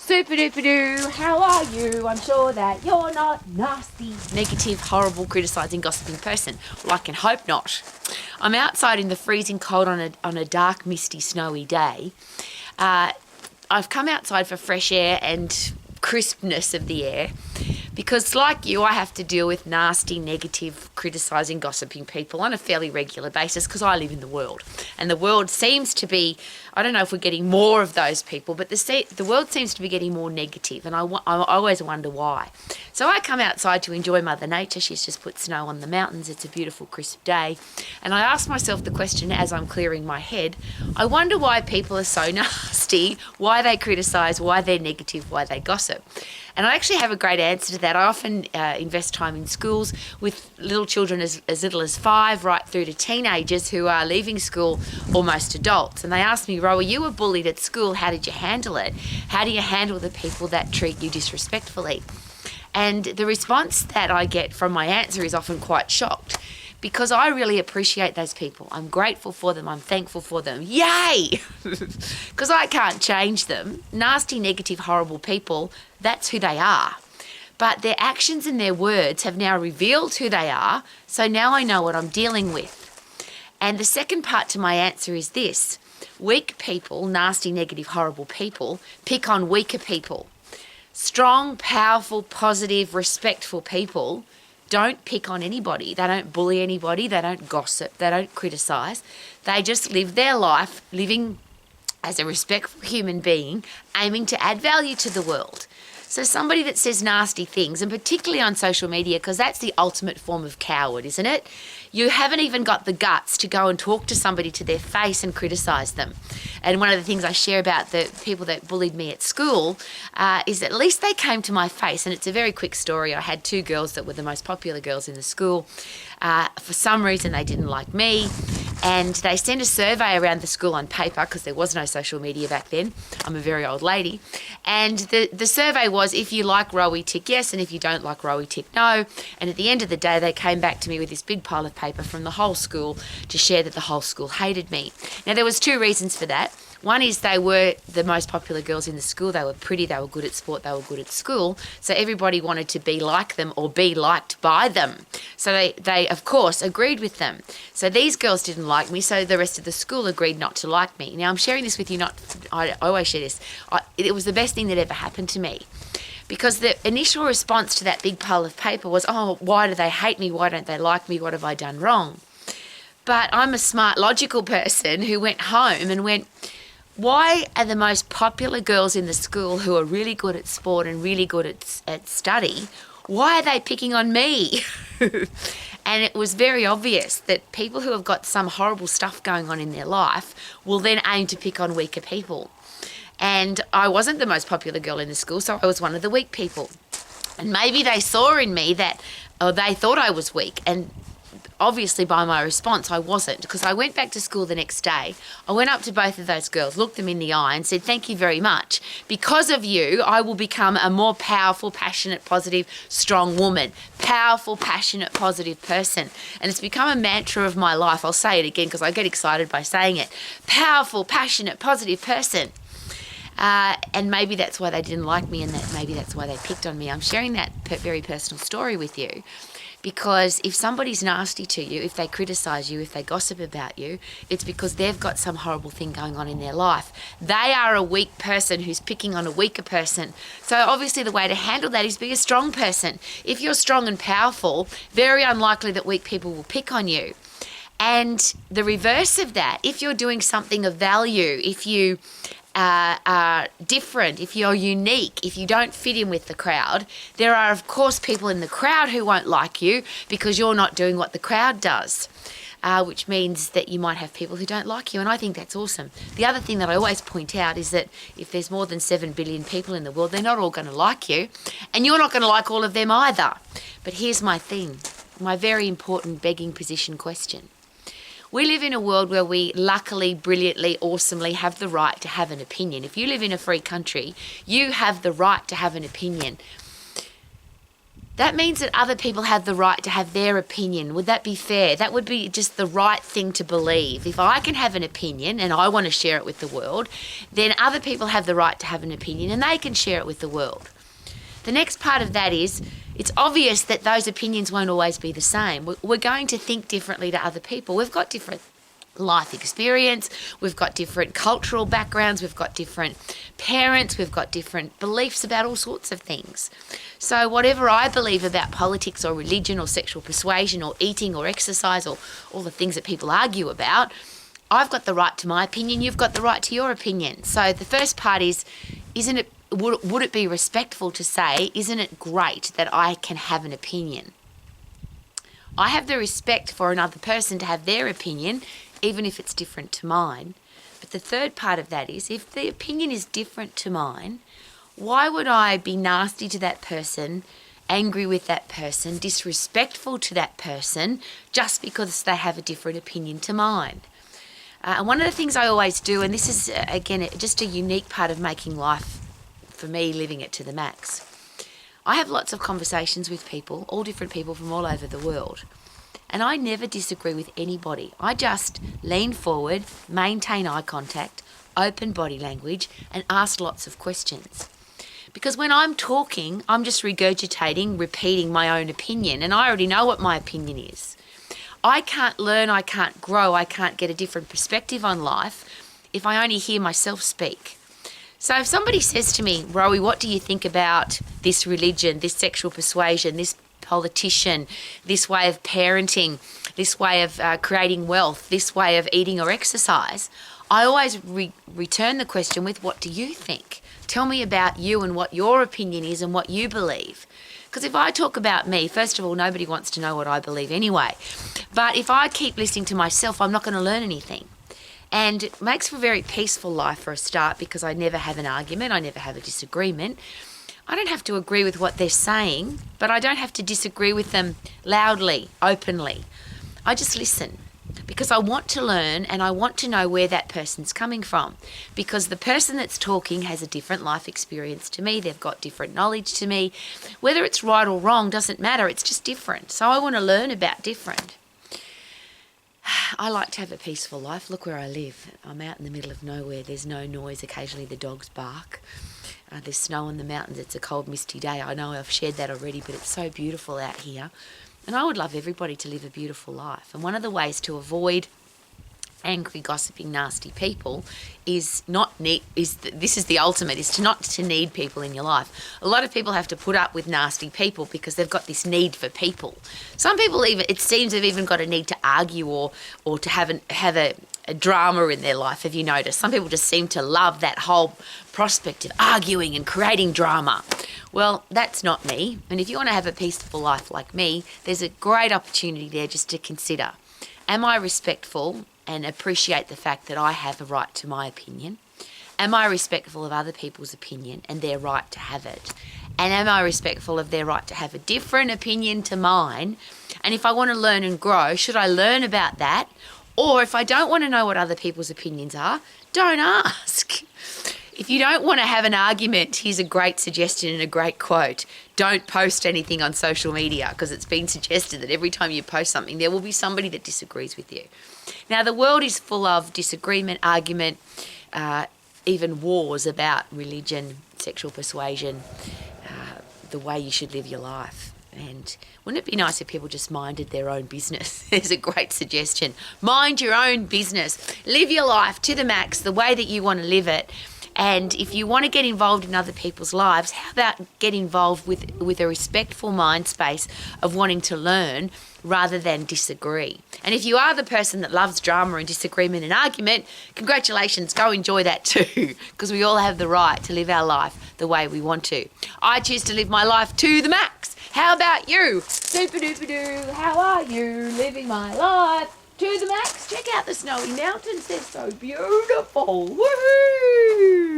Super duper doo, how are you? I'm sure that you're not nasty, negative, horrible, criticising, gossiping person. Well, I can hope not. I'm outside in the freezing cold on a dark, misty, snowy day. I've come outside for fresh air and crispness of the air because, like you, I have to deal with nasty, negative, criticising, gossiping people on a fairly regular basis because I live in the world. And the world seems to be, I don't know if we're getting more of those people, but the world seems to be getting more negative, and I always wonder why. So I come outside to enjoy Mother Nature. She's just put snow on the mountains. It's a beautiful, crisp day. And I ask myself the question as I'm clearing my head, I wonder why people are so nasty, why they criticise, why they're negative, why they gossip. And I actually have a great answer to that. I often invest time in schools with little children as little as 5 right through to teenagers who are leaving school almost adults. And they ask me, Rowie, you were bullied at school. How did you handle it? How do you handle the people that treat you disrespectfully? And the response that I get from my answer is often quite shocked because I really appreciate those people. I'm grateful for them. I'm thankful for them. Yay! Because I can't change them. Nasty, negative, horrible people, that's who they are. But their actions and their words have now revealed who they are, so now I know what I'm dealing with. And the second part to my answer is this. Weak people, nasty, negative, horrible people, pick on weaker people. Strong, powerful, positive, respectful people don't pick on anybody. They don't bully anybody. They don't gossip. They don't criticise. They just live their life living as a respectful human being, aiming to add value to the world. So somebody that says nasty things, and particularly on social media, because that's the ultimate form of coward, isn't it? You haven't even got the guts to go and talk to somebody to their face and criticise them. And one of the things I share about the people that bullied me at school is at least they came to my face. And it's a very quick story. I had 2 girls that were the most popular girls in the school. For some reason, they didn't like me. And they sent a survey around the school on paper because there was no social media back then. I'm a very old lady. And the survey was, if you like Rowie, tick yes, and if you don't like Rowie, tick no. And at the end of the day, they came back to me with this big pile of paper from the whole school to share that the whole school hated me. Now, there was 2 reasons for that. One is they were the most popular girls in the school. They were pretty, they were good at sport, they were good at school. So everybody wanted to be like them or be liked by them. So they of course, agreed with them. So these girls didn't like me, so the rest of the school agreed not to like me. Now, I'm sharing this with you, I always share this. It was the best thing that ever happened to me. Because the initial response to that big pile of paper was, oh, why do they hate me? Why don't they like me? What have I done wrong? But I'm a smart, logical person who went home and went, why are the most popular girls in the school who are really good at sport and really good at study, why are they picking on me? And it was very obvious that people who have got some horrible stuff going on in their life will then aim to pick on weaker people. And I wasn't the most popular girl in the school, so I was one of the weak people. And maybe they saw in me that, or they thought I was weak, and obviously by my response I wasn't, because I went back to school the next day. I went up to both of those girls, looked them in the eye and said, thank you very much. Because of you, I will become a more powerful, passionate, positive, strong woman. Powerful, passionate, positive person. And it's become a mantra of my life. I'll say it again because I get excited by saying it. Powerful, passionate, positive person. And maybe that's why they didn't like me, and that maybe that's why they picked on me. I'm sharing that very personal story with you. Because if somebody's nasty to you, if they criticise you, if they gossip about you, it's because they've got some horrible thing going on in their life. They are a weak person who's picking on a weaker person. So obviously the way to handle that is be a strong person. If you're strong and powerful, very unlikely that weak people will pick on you. And the reverse of that, if you're doing something of value, if you are different, if you're unique, if you don't fit in with the crowd, there are of course people in the crowd who won't like you because you're not doing what the crowd does, which means that you might have people who don't like you, and I think that's awesome. The other thing that I always point out is that if there's more than 7 billion people in the world, they're not all going to like you, and you're not going to like all of them either. But here's my thing, my very important begging position question. We live in a world where we luckily, brilliantly, awesomely have the right to have an opinion. If you live in a free country, you have the right to have an opinion. that means that other people have the right to have their opinion. Would that be fair? That would be just the right thing to believe. If I can have an opinion and I want to share it with the world, then other people have the right to have an opinion and they can share it with the world. The next part of that is, it's obvious that those opinions won't always be the same. We're going to think differently to other people. We've got different life experience, we've got different cultural backgrounds, we've got different parents, we've got different beliefs about all sorts of things. So whatever I believe about politics or religion or sexual persuasion or eating or exercise or all the things that people argue about, I've got the right to my opinion, you've got the right to your opinion. So the first part is, would it be respectful to say, isn't it great that I can have an opinion? I have the respect for another person to have their opinion, even if it's different to mine. But the third part of that is, if the opinion is different to mine, why would I be nasty to that person, angry with that person, disrespectful to that person, just because they have a different opinion to mine? And one of the things I always do, and this is, again, just a unique part of making life, for me, living it to the max, I have lots of conversations with people, all different people from all over the world. And I never disagree with anybody. I just lean forward, maintain eye contact, open body language, and ask lots of questions. Because when I'm talking, I'm just regurgitating, repeating my own opinion, and I already know what my opinion is. I can't learn, I can't grow, I can't get a different perspective on life if I only hear myself speak. So if somebody says to me, Rowie, what do you think about this religion, this sexual persuasion, this politician, this way of parenting, this way of creating wealth, this way of eating or exercise, I always return the question with, what do you think? Tell me about you and what your opinion is and what you believe. Because if I talk about me, first of all, nobody wants to know what I believe anyway. But if I keep listening to myself, I'm not going to learn anything. And it makes for a very peaceful life for a start, because I never have an argument, I never have a disagreement. I don't have to agree with what they're saying, but I don't have to disagree with them loudly, openly. I just listen, because I want to learn and I want to know where that person's coming from, because the person that's talking has a different life experience to me. They've got different knowledge to me. Whether it's right or wrong doesn't matter. It's just different. So I want to learn about different. I like to have a peaceful life. Look where I live. I'm out in the middle of nowhere. There's no noise. Occasionally the dogs bark. There's snow on the mountains. It's a cold, misty day. I know I've shared that already, but it's so beautiful out here. And I would love everybody to live a beautiful life. And one of the ways to avoid angry, gossiping, nasty people is this is the ultimate, is not to need people in your life. A lot of people have to put up with nasty people because they've got this need for people. Some people even, it seems, have even got a need to argue or to have a drama in their life. Have you noticed? Some people just seem to love that whole prospect of arguing and creating drama. Well, that's not me. And if you want to have a peaceful life like me, there's a great opportunity there just to consider, am I respectful and appreciate the fact that I have a right to my opinion? Am I respectful of other people's opinion and their right to have it? And am I respectful of their right to have a different opinion to mine? And if I want to learn and grow, should I learn about that? Or if I don't want to know what other people's opinions are, don't ask. If you don't want to have an argument, here's a great suggestion and a great quote. Don't post anything on social media, because it's been suggested that every time you post something, there will be somebody that disagrees with you. Now, the world is full of disagreement, argument, even wars about religion, sexual persuasion, the way you should live your life. And wouldn't it be nice if people just minded their own business? There's a great suggestion. Mind your own business. Live your life to the max, the way that you want to live it. And if you want to get involved in other people's lives, how about get involved with a respectful mind space of wanting to learn rather than disagree? And if you are the person that loves drama and disagreement and argument, congratulations, go enjoy that too, because we all have the right to live our life the way we want to. I choose to live my life to the max. How about you? Super duper doo, how are you living my life to the max? Check out the snowy mountains, they're so beautiful. Woohoo!